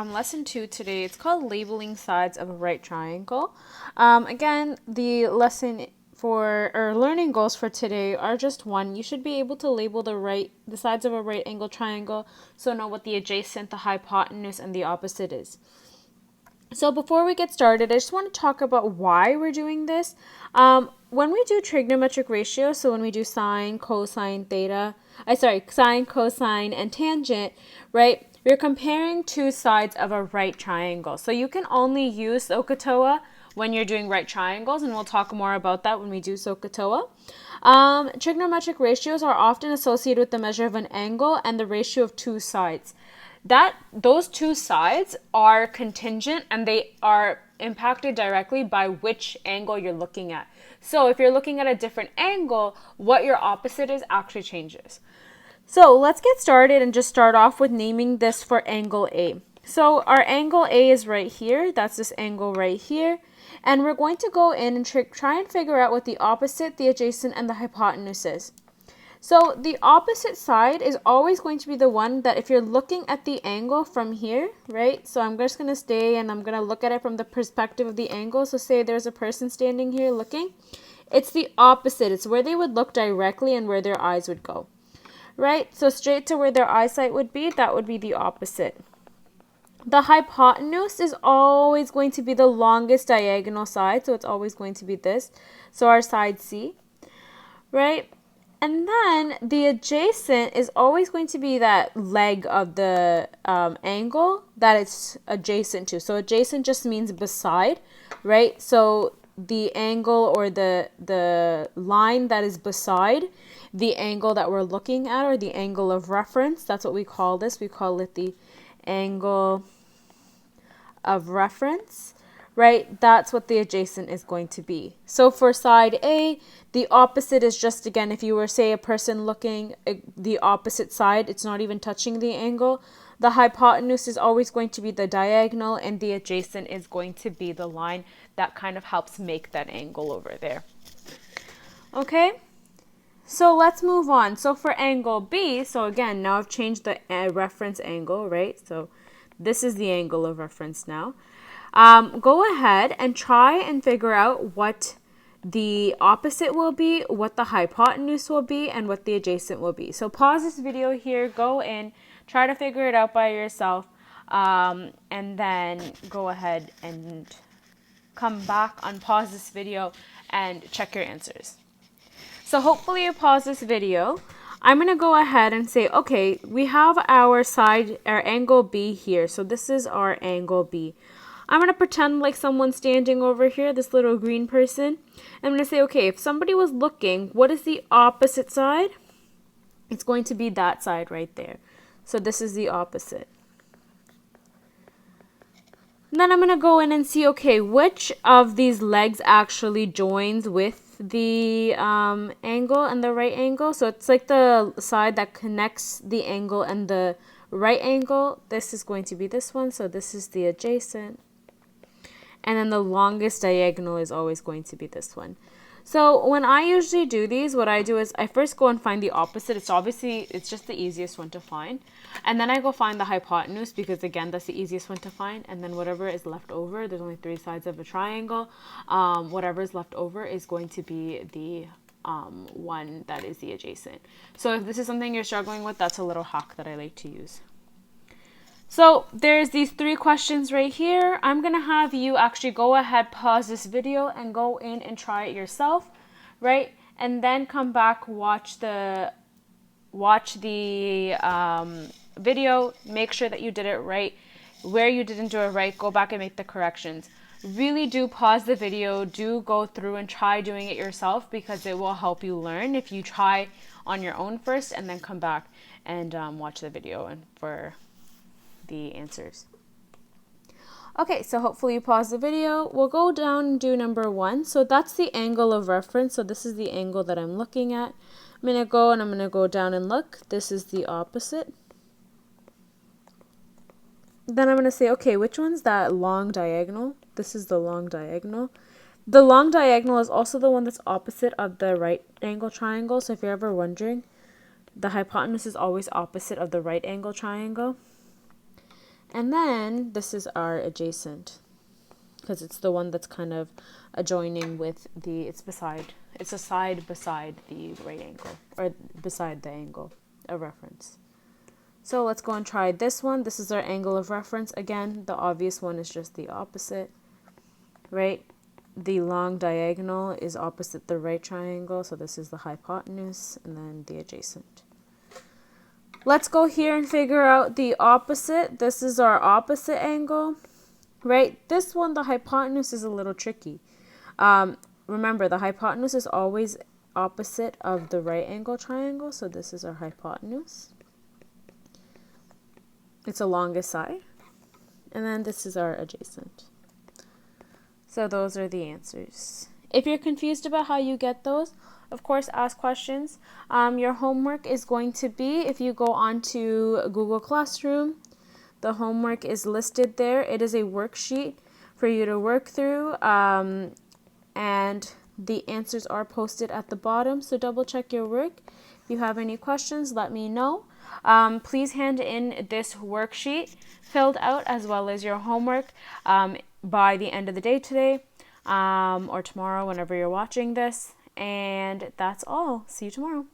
Lesson 2 today, it's called labeling sides of a right triangle. Again, the lesson for or learning goals for today are just one. You should be able to label the sides of a right angle triangle, so know what the adjacent, the hypotenuse, and the opposite is. So before we get started, I just want to talk about why we're doing this. When we do trigonometric ratios, so when we do sine, cosine, sine, cosine, and tangent, right? We're comparing two sides of a right triangle. So you can only use SOHCAHTOA when you're doing right triangles, and we'll talk more about that when we do SOHCAHTOA. Trigonometric ratios are often associated with the measure of an angle and the ratio of two sides. Those two sides are contingent and they are impacted directly by which angle you're looking at. So if you're looking at a different angle, what your opposite is actually changes. So let's get started and just start off with naming this for angle A. So our angle A is right here. That's this angle right here. And we're going to go in and try and figure out what the opposite, the adjacent, and the hypotenuse is. So the opposite side is always going to be the one that if you're looking at the angle from here, right? So I'm just going to stay and I'm going to look at it from the perspective of the angle. So say there's a person standing here looking. It's the opposite. It's where they would look directly and where their eyes would go, right? So straight to where their eyesight would be, that would be the opposite. The hypotenuse is always going to be the longest diagonal side. So it's always going to be this. So our side C, right? And then the adjacent is always going to be that leg of the angle that it's adjacent to. So adjacent just means beside, right? So the angle or the line that is beside the angle that we're looking at, or the angle of reference, that's what we call this. We call it the angle of reference, right? That's what the adjacent is going to be. So for side A, the opposite is just, again, if you were, say, a person looking at the opposite side, it's not even touching the angle. The hypotenuse is always going to be the diagonal, and the adjacent is going to be the line that kind of helps make that angle over there. Okay? So let's move on. So for angle B, so again, now I've changed the reference angle, right? So this is the angle of reference now. Go ahead and try and figure out what the opposite will be, what the hypotenuse will be, and what the adjacent will be. So pause this video here, go in, try to figure it out by yourself, and then go ahead and come back, unpause this video, and check your answers. So hopefully you pause this video. I'm going to go ahead and say, okay, we have our angle B here. So this is our angle B. I'm going to pretend like someone's standing over here, this little green person. I'm going to say, okay, if somebody was looking, what is the opposite side? It's going to be that side right there. So this is the opposite. And then I'm going to go in and see, okay, which of these legs actually joins with the angle and the right angle. So it's like the side that connects the angle and the right angle. This is going to be this one. So this is the adjacent. And then the longest diagonal is always going to be this one. So when I usually do these, what I do is I first go and find the opposite. It's just the easiest one to find. And then I go find the hypotenuse because, again, that's the easiest one to find. And then whatever is left over, there's only three sides of a triangle. Whatever is left over is going to be the one that is the adjacent. So if this is something you're struggling with, that's a little hack that I like to use. So there's these three questions right here. I'm going to have you actually go ahead, pause this video, and go in and try it yourself, right? And then come back, watch the video, make sure that you did it right. Where you didn't do it right, go back and make the corrections. Really do pause the video, do go through and try doing it yourself, because it will help you learn if you try on your own first and then come back and watch the video and for the answers. Okay, so hopefully you pause the video. We'll go down and do number 1. So that's the angle of reference. So this is the angle that I'm looking at. I'm going to go and I'm going to go down and look. This is the opposite. Then I'm going to say, okay, which one's that long diagonal? This is the long diagonal. The long diagonal is also the one that's opposite of the right angle triangle. So if you're ever wondering, the hypotenuse is always opposite of the right angle triangle. And then this is our adjacent, because it's the one that's kind of adjoining with it's a side beside the right angle, or beside the angle of reference. So let's go and try this one. This is our angle of reference. Again, the obvious one is just the opposite, right? The long diagonal is opposite the right triangle, so this is the hypotenuse, and then the adjacent. Let's go here and figure out the opposite. This is our opposite angle, right? This one, the hypotenuse, is a little tricky. Remember, the hypotenuse is always opposite of the right angle triangle, so this is our hypotenuse. It's the longest side. And then this is our adjacent. So those are the answers. If you're confused about how you get those, of course, ask questions. Your homework is going to be, if you go onto Google Classroom, the homework is listed there. It is a worksheet for you to work through, and the answers are posted at the bottom, so double check your work. If you have any questions, let me know. Please hand in this worksheet filled out, as well as your homework, by the end of the day today, or tomorrow, whenever you're watching this. And that's all. See you tomorrow.